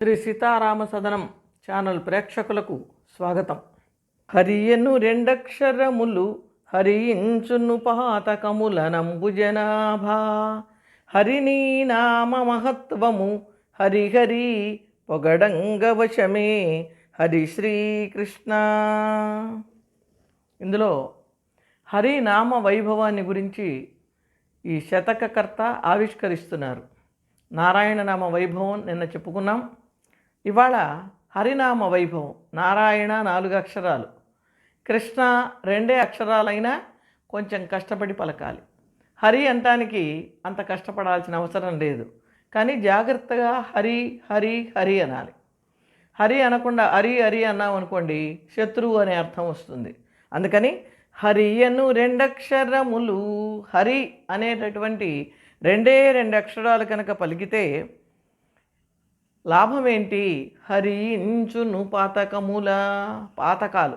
Shri Sitarama సదనం channel ప్రేక్షకులకు స్వాగతం. హరియను రెండక్షరములు హరించును పాతకముల నంబుజనాభా. హరినీ నామ మహత్వము హరిహరి పొగడంగవశమే హరి శ్రీకృష్ణ. ఇందులో హరినామ వైభవాన్ని గురించి ఈ శతకకర్త ఆవిష్కరిస్తున్నారు. నారాయణ నామ వైభవం నిన్న చెప్పుకున్నాం. ఇవాళ హరినామ వైభవం. నారాయణ 4 అక్షరాలు, కృష్ణ 2 అక్షరాలైనా కొంచెం కష్టపడి పలకాలి. హరి అంటానికి అంత కష్టపడాల్సిన అవసరం లేదు, కానీ జాగ్రత్తగా హరి హరి హరి అనాలి. హరి అనకుండా అరి అరి అన్నాం అనుకోండి, శత్రువు అనే అర్థం వస్తుంది. అందుకని హరియను 2 అక్షరములు, హరి అనేటటువంటి 2 అక్షరాలు కనుక పలికితే లాభం ఏంటి? హరించును పాతకముల, పాతకాలు,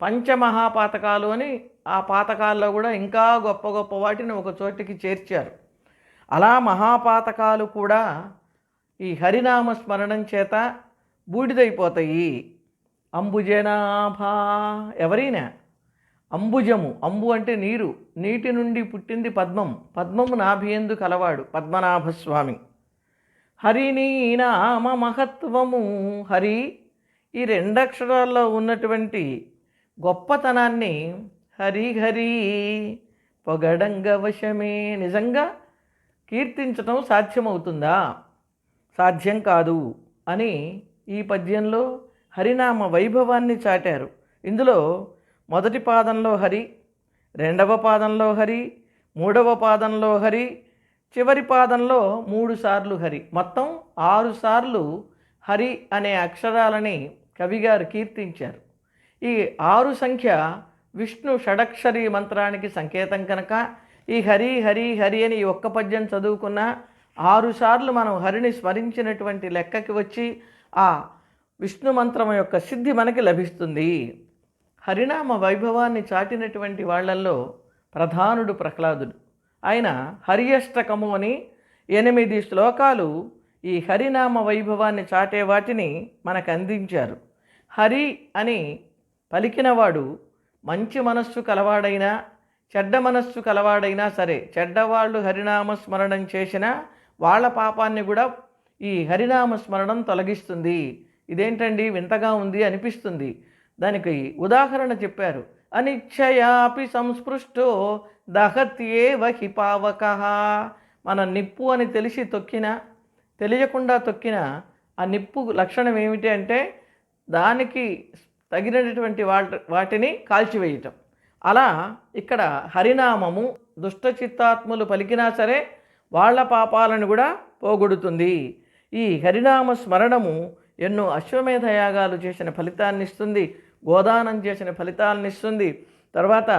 పంచమహాపాతకాలు అని ఆ పాతకాల్లో కూడా ఇంకా గొప్ప గొప్ప వాటిని ఒక చోటికి చేర్చారు. అలా మహాపాతకాలు కూడా ఈ హరినామ స్మరణం చేత బూడిదైపోతాయి. అంబుజనాభా, ఎవరైనా అంబుజము, అంబు అంటే నీరు, నీటి నుండి పుట్టింది పద్మం, పద్మము నాభియందు కలవాడు పద్మనాభస్వామి. హరినీ నామ మహత్వము, హరి ఈ 2 అక్షరాల్లో ఉన్నటువంటి గొప్పతనాన్ని హరిహరి పొగడంగవశమే, నిజంగా కీర్తించటం సాధ్యమవుతుందా? సాధ్యం కాదు అని ఈ పద్యంలో హరినామ వైభవాన్ని చాటారు. ఇందులో మొదటి పాదంలో హరి, 2వ పాదంలో హరి, 3వ పాదంలో హరి, చివరి పాదంలో 3 సార్లు హరి, మొత్తం 6 సార్లు హరి అనే అక్షరాలని కవిగారు కీర్తించారు. ఈ 6 సంఖ్య విష్ణు షడక్షరి మంత్రానికి సంకేతం కనుక ఈ హరి హరి హరి అని ఒక్క పద్యం చదువుకున్న 6 సార్లు మనం హరిని స్మరించినటువంటి లెక్కకి వచ్చి ఆ విష్ణు మంత్రం యొక్క సిద్ధి మనకి లభిస్తుంది. హరినామ వైభవాన్ని చాటినటువంటి వాళ్ళల్లో ప్రధానుడు ప్రహ్లాదుడు. ఆయన హరియష్టకము అని 8 శ్లోకాలు ఈ హరినామ వైభవాన్ని చాటే వాటిని మనకు అందించారు. హరి అని పలికినవాడు మంచి మనస్సు కలవాడైనా చెడ్డ మనస్సు కలవాడైనా సరే, చెడ్డవాళ్ళు హరినామ స్మరణం చేసినా వాళ్ళ పాపాన్ని కూడా ఈ హరినామ స్మరణం తొలగిస్తుంది. ఇదేంటండి వింతగా ఉంది అనిపిస్తుంది. దానికి ఉదాహరణ చెప్పారు. అనిచ్చయాపి సంస్పృష్టో దహత్యేవ హి పావకః. మన నిప్పు అని తెలిసి తొక్కినా తెలియకుండా తొక్కినా ఆ నిప్పు లక్షణం ఏమిటి అంటే దానికి తగినటువంటి వాటిని కాల్చివేయటం. అలా ఇక్కడ హరినామము దుష్ట చిత్తాత్ములు పలికినా సరే వాళ్ళ పాపాలను కూడా పోగొడుతుంది. ఈ హరినామ స్మరణము ఎన్నో అశ్వమేధ యాగాలు చేసిన ఫలితాన్ని ఇస్తుంది, గోదానం చేసిన ఫలితాలను ఇస్తుంది. తర్వాత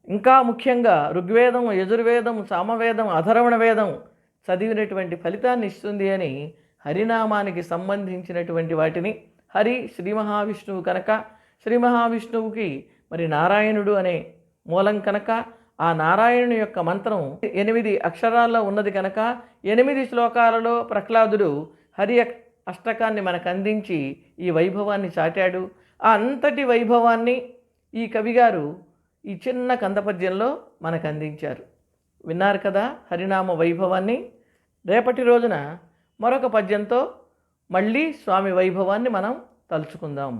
ఇంకా ముఖ్యంగా ఋగ్వేదం, యజుర్వేదం, సామవేదం, అధర్వణ వేదం చదివినటువంటి ఫలితాన్ని ఇస్తుంది అని హరినామానికి సంబంధించినటువంటి వాటిని హరి శ్రీ మహావిష్ణువు కనుక, శ్రీ మహావిష్ణువుకి మరి నారాయణుడు అనే మూలం కనుక ఆ నారాయణుని యొక్క మంత్రం 8 అక్షరాల్లో ఉన్నది కనుక 8 శ్లోకాలలో ప్రహ్లాదుడు హరి అష్టకాన్ని మనకు అందించి ఈ వైభవాన్ని చాటాడు. ఆ అంతటి వైభవాన్ని ఈ కవిగారు ఈ చిన్న కందపద్యంలో మనకు అందించారు. విన్నారు కదా హరినామ వైభవాన్ని. రేపటి రోజున మరొక పద్యంతో మళ్ళీ స్వామి వైభవాన్ని మనం తలుచుకుందాం.